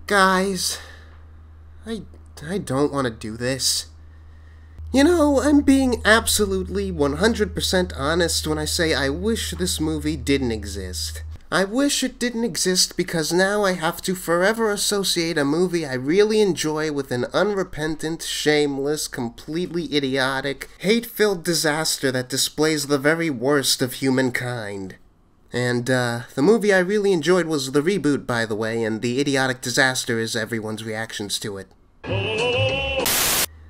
Guys, I don't want to do this. You know, I'm being absolutely 100% honest when I say I wish this movie didn't exist. I wish it didn't exist because now I have to forever associate a movie I really enjoy with an unrepentant, shameless, completely idiotic, hate-filled disaster that displays the very worst of humankind. And, the movie I really enjoyed was the reboot, by the way, and the idiotic disaster is everyone's reactions to it.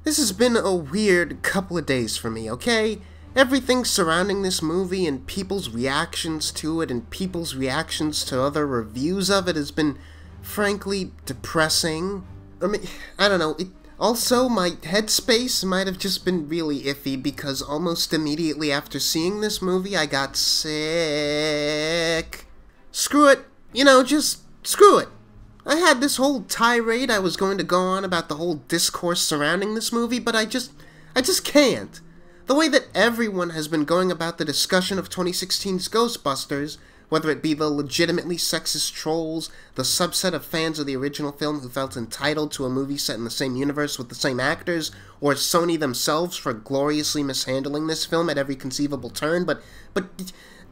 This has been a weird couple of days for me, okay? Everything surrounding this movie and people's reactions to it and people's reactions to other reviews of it has been, frankly, depressing. I mean, I don't know, also, my headspace might have just been really iffy because almost immediately after seeing this movie, I got sick. Screw it. You know, just screw it. I had this whole tirade I was going to go on about the whole discourse surrounding this movie, but I just can't. The way that everyone has been going about the discussion of 2016's Ghostbusters, whether it be the legitimately sexist trolls, the subset of fans of the original film who felt entitled to a movie set in the same universe with the same actors, or Sony themselves for gloriously mishandling this film at every conceivable turn, but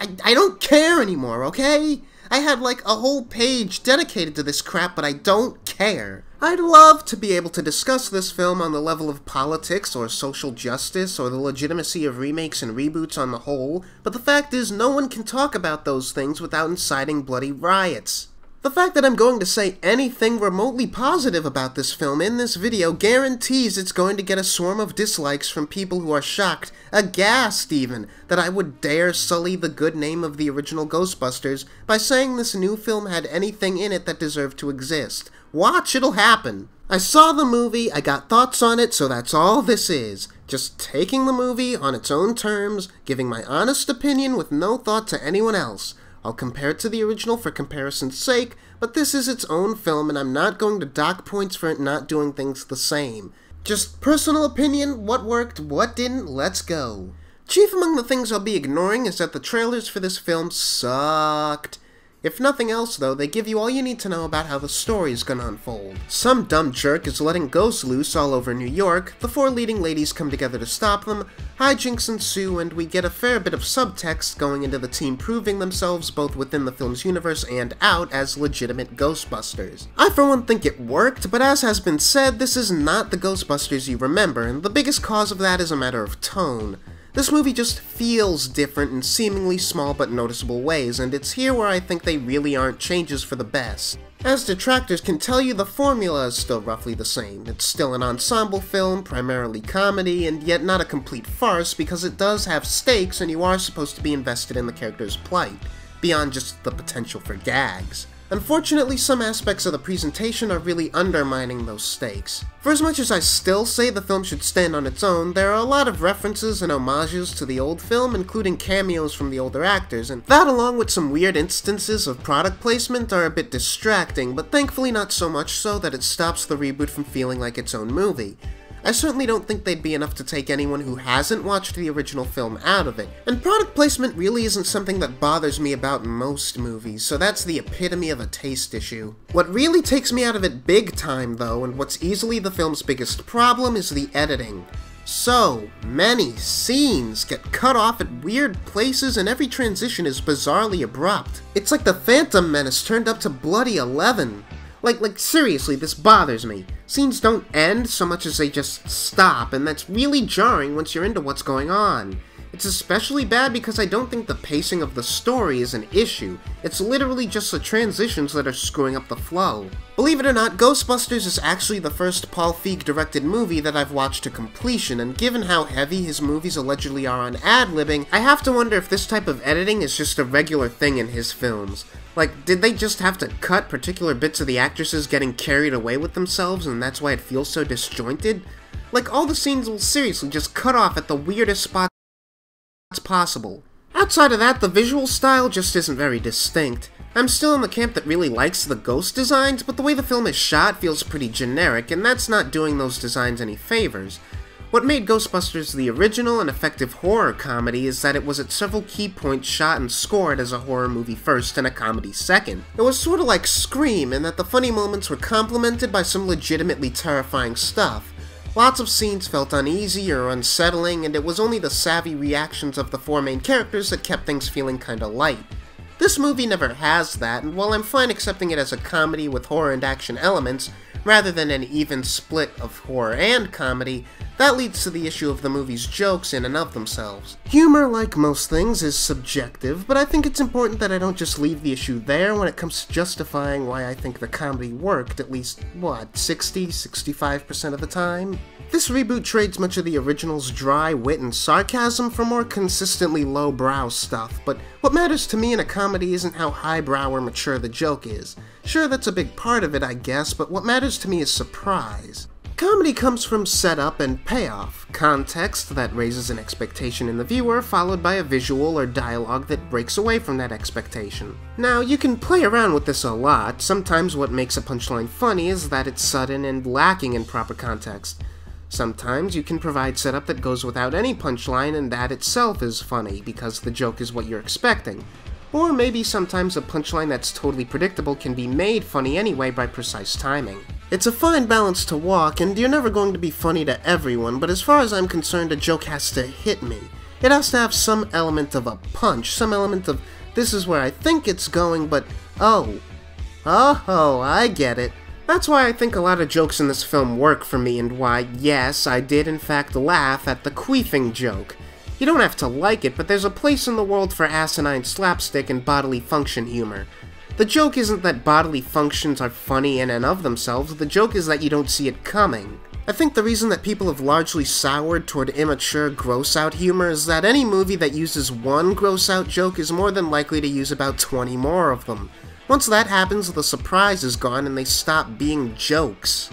I don't care anymore, okay? I had like a whole page dedicated to this crap, but I don't care. I'd love to be able to discuss this film on the level of politics or social justice or the legitimacy of remakes and reboots on the whole, but the fact is no one can talk about those things without inciting bloody riots. The fact that I'm going to say anything remotely positive about this film in this video guarantees it's going to get a swarm of dislikes from people who are shocked, aghast even, that I would dare sully the good name of the original Ghostbusters by saying this new film had anything in it that deserved to exist. Watch, it'll happen. I saw the movie, I got thoughts on it, so that's all this is. Just taking the movie on its own terms, giving my honest opinion with no thought to anyone else. I'll compare it to the original for comparison's sake, but this is its own film and I'm not going to dock points for it not doing things the same. Just personal opinion, what worked, what didn't, let's go. Chief among the things I'll be ignoring is that the trailers for this film sucked. If nothing else, though, they give you all you need to know about how the story is gonna unfold. Some dumb jerk is letting ghosts loose all over New York, the four leading ladies come together to stop them, hijinks ensue, and we get a fair bit of subtext going into the team proving themselves both within the film's universe and out as legitimate Ghostbusters. I for one think it worked, but as has been said, this is not the Ghostbusters you remember, and the biggest cause of that is a matter of tone. This movie just feels different in seemingly small but noticeable ways, and it's here where I think they really aren't changes for the best. As detractors can tell you, the formula is still roughly the same. It's still an ensemble film, primarily comedy, and yet not a complete farce because it does have stakes and you are supposed to be invested in the character's plight, beyond just the potential for gags. Unfortunately, some aspects of the presentation are really undermining those stakes. For as much as I still say the film should stand on its own, there are a lot of references and homages to the old film, including cameos from the older actors, and that along with some weird instances of product placement are a bit distracting, but thankfully not so much so that it stops the reboot from feeling like its own movie. I certainly don't think they'd be enough to take anyone who hasn't watched the original film out of it, and product placement really isn't something that bothers me about most movies, so that's the epitome of a taste issue. What really takes me out of it big time, though, and what's easily the film's biggest problem, is the editing. So many scenes get cut off at weird places and every transition is bizarrely abrupt. It's like the Phantom Menace turned up to bloody 11. Like, seriously, this bothers me. Scenes don't end so much as they just stop, and that's really jarring once you're into what's going on. It's especially bad because I don't think the pacing of the story is an issue. It's literally just the transitions that are screwing up the flow. Believe it or not, Ghostbusters is actually the first Paul Feig-directed movie that I've watched to completion, and given how heavy his movies allegedly are on ad-libbing, I have to wonder if this type of editing is just a regular thing in his films. Like, did they just have to cut particular bits of the actresses getting carried away with themselves and that's why it feels so disjointed? Like, all the scenes will seriously just cut off at the weirdest spots possible. Outside of that, the visual style just isn't very distinct. I'm still in the camp that really likes the ghost designs, but the way the film is shot feels pretty generic, and that's not doing those designs any favors. What made Ghostbusters the original and effective horror comedy is that it was at several key points shot and scored as a horror movie first and a comedy second. It was sorta like Scream in that the funny moments were complemented by some legitimately terrifying stuff. Lots of scenes felt uneasy or unsettling, and it was only the savvy reactions of the four main characters that kept things feeling kinda light. This movie never has that, and while I'm fine accepting it as a comedy with horror and action elements, rather than an even split of horror and comedy, that leads to the issue of the movie's jokes in and of themselves. Humor, like most things, is subjective, but I think it's important that I don't just leave the issue there when it comes to justifying why I think the comedy worked at least, 65% of the time? This reboot trades much of the original's dry wit and sarcasm for more consistently lowbrow stuff, but what matters to me in a comedy isn't how highbrow or mature the joke is. Sure, that's a big part of it, I guess, but what matters to me is surprise. Comedy comes from setup and payoff, context that raises an expectation in the viewer, followed by a visual or dialogue that breaks away from that expectation. Now, you can play around with this a lot. Sometimes what makes a punchline funny is that it's sudden and lacking in proper context. Sometimes you can provide setup that goes without any punchline, and that itself is funny, because the joke is what you're expecting. Or maybe sometimes a punchline that's totally predictable can be made funny anyway by precise timing. It's a fine balance to walk, and you're never going to be funny to everyone, but as far as I'm concerned, a joke has to hit me. It has to have some element of a punch, some element of, this is where I think it's going, but oh, I get it. That's why I think a lot of jokes in this film work for me, and why, yes, I did in fact laugh at the queefing joke. You don't have to like it, but there's a place in the world for asinine slapstick and bodily function humor. The joke isn't that bodily functions are funny in and of themselves, the joke is that you don't see it coming. I think the reason that people have largely soured toward immature, gross-out humor is that any movie that uses one gross-out joke is more than likely to use about 20 more of them. Once that happens, the surprise is gone and they stop being jokes.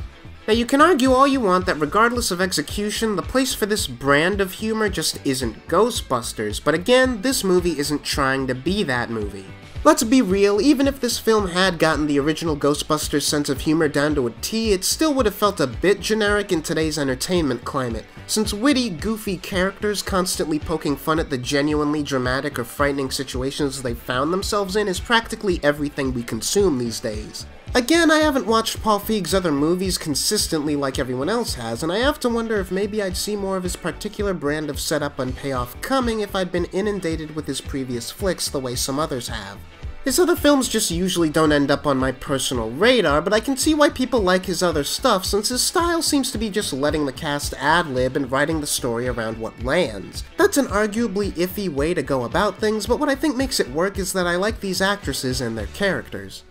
Now, you can argue all you want that regardless of execution, the place for this brand of humor just isn't Ghostbusters, but again, this movie isn't trying to be that movie. Let's be real, even if this film had gotten the original Ghostbusters sense of humor down to a T, it still would have felt a bit generic in today's entertainment climate, since witty, goofy characters constantly poking fun at the genuinely dramatic or frightening situations they found themselves in is practically everything we consume these days. Again, I haven't watched Paul Feig's other movies consistently like everyone else has, and I have to wonder if maybe I'd see more of his particular brand of setup and payoff coming if I'd been inundated with his previous flicks the way some others have. His other films just usually don't end up on my personal radar, but I can see why people like his other stuff since his style seems to be just letting the cast ad-lib and writing the story around what lands. That's an arguably iffy way to go about things, but what I think makes it work is that I like these actresses and their characters.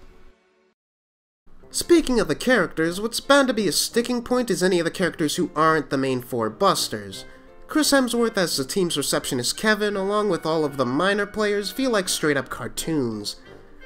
Speaking of the characters, what's bound to be a sticking point is any of the characters who aren't the main four Busters. Chris Hemsworth as the team's receptionist Kevin, along with all of the minor players, feel like straight-up cartoons.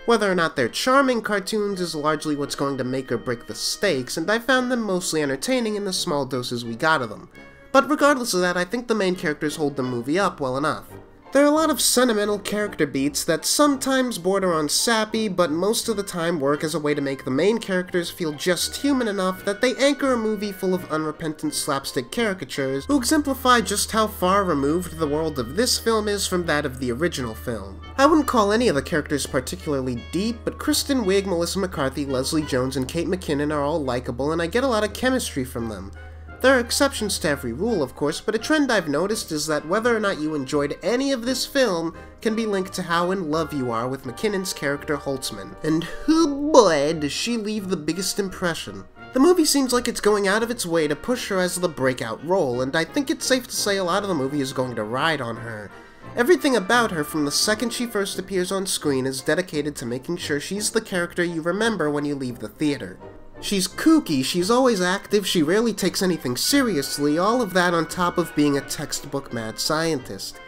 Whether or not they're charming cartoons is largely what's going to make or break the stakes, and I found them mostly entertaining in the small doses we got of them. But regardless of that, I think the main characters hold the movie up well enough. There are a lot of sentimental character beats that sometimes border on sappy, but most of the time work as a way to make the main characters feel just human enough that they anchor a movie full of unrepentant slapstick caricatures who exemplify just how far removed the world of this film is from that of the original film. I wouldn't call any of the characters particularly deep, but Kristen Wiig, Melissa McCarthy, Leslie Jones, and Kate McKinnon are all likable, and I get a lot of chemistry from them. There are exceptions to every rule, of course, but a trend I've noticed is that whether or not you enjoyed any of this film can be linked to how in love you are with McKinnon's character Holtzman. And oh boy, does she leave the biggest impression. The movie seems like it's going out of its way to push her as the breakout role, and I think it's safe to say a lot of the movie is going to ride on her. Everything about her from the second she first appears on screen is dedicated to making sure she's the character you remember when you leave the theater. She's kooky, she's always active, she rarely takes anything seriously, all of that on top of being a textbook mad scientist.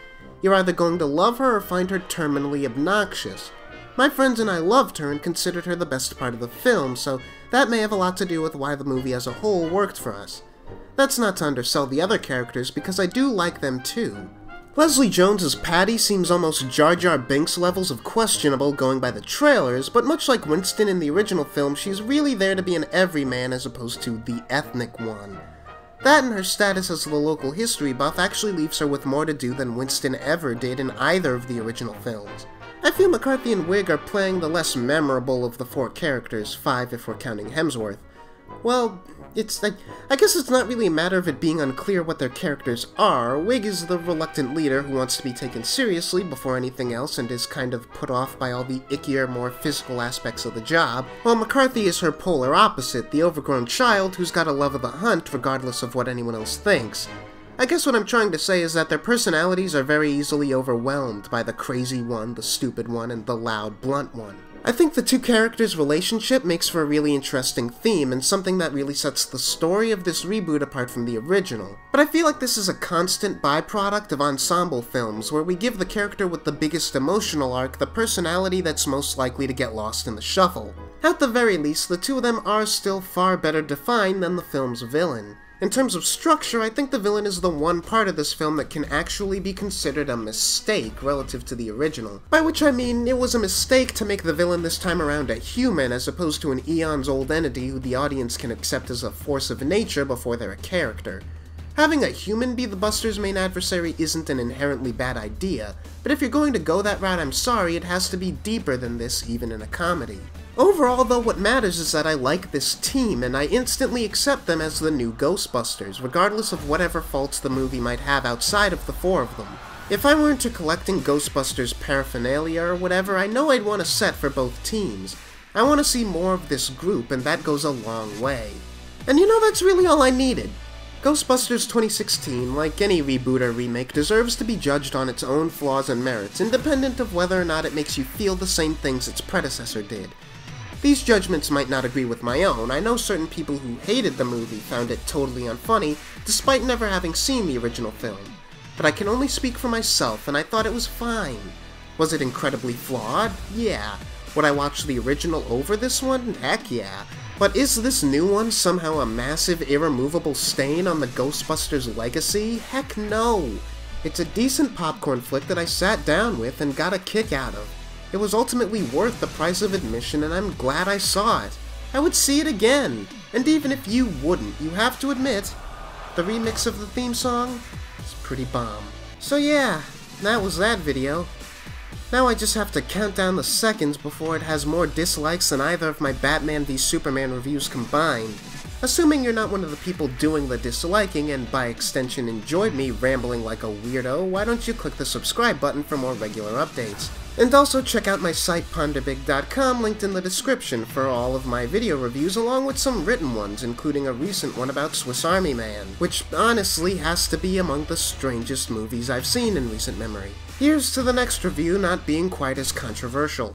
You're either going to love her or find her terminally obnoxious. My friends and I loved her and considered her the best part of the film, so that may have a lot to do with why the movie as a whole worked for us. That's not to undersell the other characters, because I do like them too. Leslie Jones as Patty seems almost Jar Jar Binks levels of questionable going by the trailers, but much like Winston in the original film, she's really there to be an everyman as opposed to the ethnic one. That and her status as the local history buff actually leaves her with more to do than Winston ever did in either of the original films. I feel McCarthy and Wig are playing the less memorable of the 4 characters, 5 if we're counting Hemsworth. Well, I guess it's not really a matter of it being unclear what their characters are. Wig is the reluctant leader who wants to be taken seriously before anything else and is kind of put off by all the ickier, more physical aspects of the job, while McCarthy is her polar opposite, the overgrown child who's got a love of the hunt regardless of what anyone else thinks. I guess what I'm trying to say is that their personalities are very easily overwhelmed by the crazy one, the stupid one, and the loud, blunt one. I think the 2 characters' relationship makes for a really interesting theme and something that really sets the story of this reboot apart from the original. But I feel like this is a constant byproduct of ensemble films, where we give the character with the biggest emotional arc the personality that's most likely to get lost in the shuffle. At the very least, the 2 of them are still far better defined than the film's villain. In terms of structure, I think the villain is the one part of this film that can actually be considered a mistake relative to the original. By which I mean, it was a mistake to make the villain this time around a human as opposed to an eons-old entity who the audience can accept as a force of nature before they're a character. Having a human be the Busters' main adversary isn't an inherently bad idea, but if you're going to go that route, I'm sorry, it has to be deeper than this even in a comedy. Overall, though, what matters is that I like this team, and I instantly accept them as the new Ghostbusters, regardless of whatever faults the movie might have outside of the 4 of them. If I were into collecting Ghostbusters paraphernalia or whatever, I know I'd want a set for both teams. I want to see more of this group, and that goes a long way. And you know, that's really all I needed. Ghostbusters 2016, like any reboot or remake, deserves to be judged on its own flaws and merits, independent of whether or not it makes you feel the same things its predecessor did. These judgments might not agree with my own. I know certain people who hated the movie found it totally unfunny, despite never having seen the original film. But I can only speak for myself, and I thought it was fine. Was it incredibly flawed? Yeah. Would I watch the original over this one? Heck yeah. But is this new one somehow a massive, irremovable stain on the Ghostbusters legacy? Heck no. It's a decent popcorn flick that I sat down with and got a kick out of. It was ultimately worth the price of admission, and I'm glad I saw it. I would see it again. And even if you wouldn't, you have to admit, the remix of the theme song is pretty bomb. So yeah, that was that video. Now I just have to count down the seconds before it has more dislikes than either of my Batman v Superman reviews combined. Assuming you're not one of the people doing the disliking, and by extension enjoyed me rambling like a weirdo, why don't you click the subscribe button for more regular updates? And also check out my site ponderbig.com, linked in the description, for all of my video reviews along with some written ones, including a recent one about Swiss Army Man, which honestly has to be among the strangest movies I've seen in recent memory. Here's to the next review not being quite as controversial.